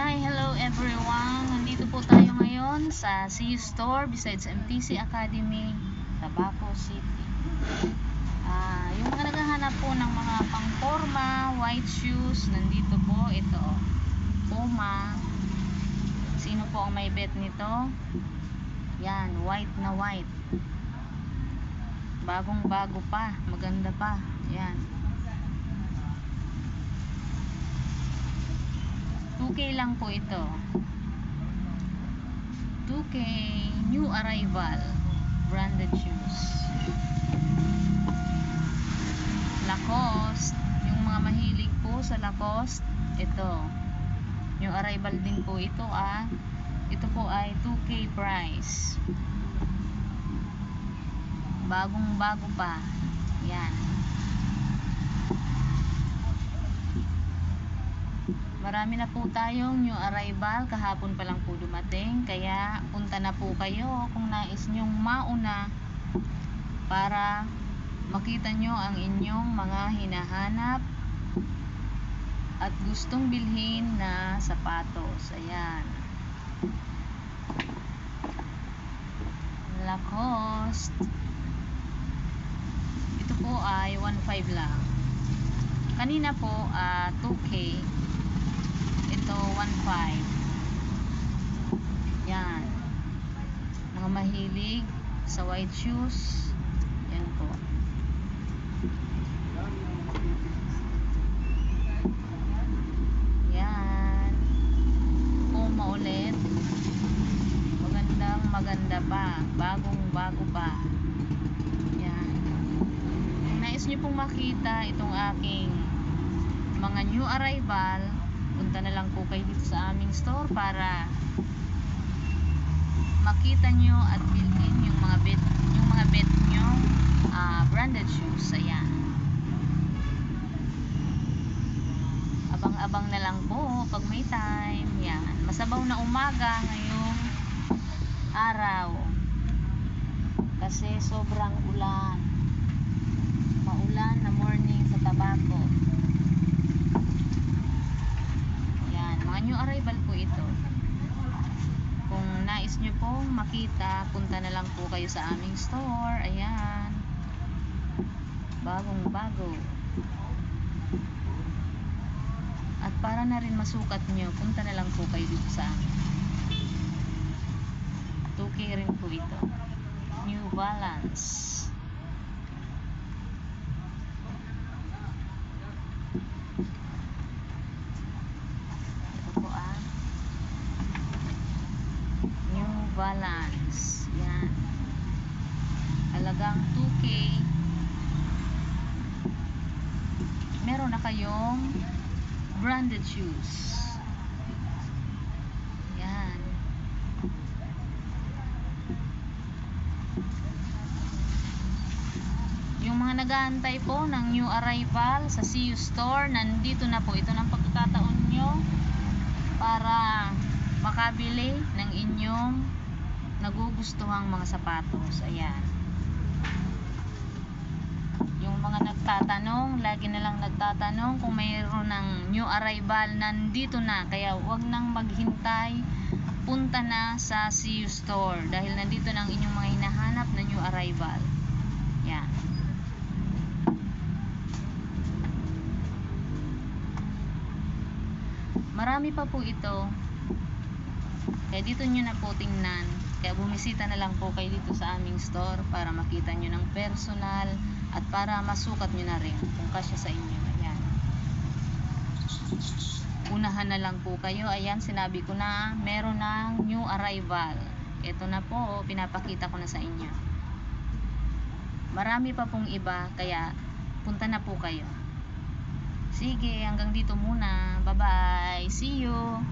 Hi, hello everyone. Nandito po tayo ngayon sa CU Store besides MTC Academy, Tabaco City. Yung mga naghahanap po ng mga pang-forma, white shoes, nandito po ito. Puma. Sino po ang may bet nito? Yan, white na white. Bagong-bago pa, maganda pa. Yan. 2K lang po ito. 2K new arrival branded shoes. Lacoste, yung mga mahilig po sa Lacoste, ito. New arrival din po ito Ito po ay 2K price. Bagong-bago pa. Yan. Marami na po tayong new arrival, kahapon pa lang po dumating, kaya punta na po kayo kung nais nyong mauna para makita nyo ang inyong mga hinahanap at gustong bilhin na sapatos. Ayan, Lacoste. Ito po ay 1.5 lang. Kanina po 2K. Ito 1.5. Yan, mga mahilig sa white shoes, yan po. Yan, Puma ulit, maganda pa, bagong-bago pa. Yan. Kung nais nyo pong makita itong aking mga new arrival, punta na lang po kayo dito sa aming store para makita nyo at bilhin yung mga bet nyo branded shoes. Ayan, abang-abang na lang po pag may time. Yan, masabaw na umaga ngayong araw kasi sobrang ulan, maulan na morning sa Tabaco. New arrival po ito. Kung nais nyo pong makita, punta na lang po kayo sa aming store. Ayan, bagong-bago. At para na rin masukat nyo, punta na lang po kayo dito sa amin. 2K rin po ito. New Balance. Balance. Yan. Halagang 2K. Meron na kayong branded shoes. Yan. Yung mga nag-aantay po ng new arrival sa CU Store, nandito na po. Ito ng pagkakataon nyo para makabili ng inyong nagugustuhang mga sapatos. Ayan, yung mga nagtatanong, lagi na lang nagtatanong kung mayroon ng new arrival, nandito na, kaya wag nang maghintay, punta na sa CU Store dahil nandito na ang inyong mga hinahanap na new arrival. Yan, marami pa po ito, kaya dito nyo na po tingnan. Kaya bumisita na lang po kayo dito sa aming store para makita nyo ng personal at para masukat nyo na rin kung kasya sa inyo. Ayan, unahan na lang po kayo. Ayan, sinabi ko na meron ng new arrival. Ito na po, pinapakita ko na sa inyo. Marami pa pong iba, kaya punta na po kayo. Sige, hanggang dito muna. Bye bye, see you.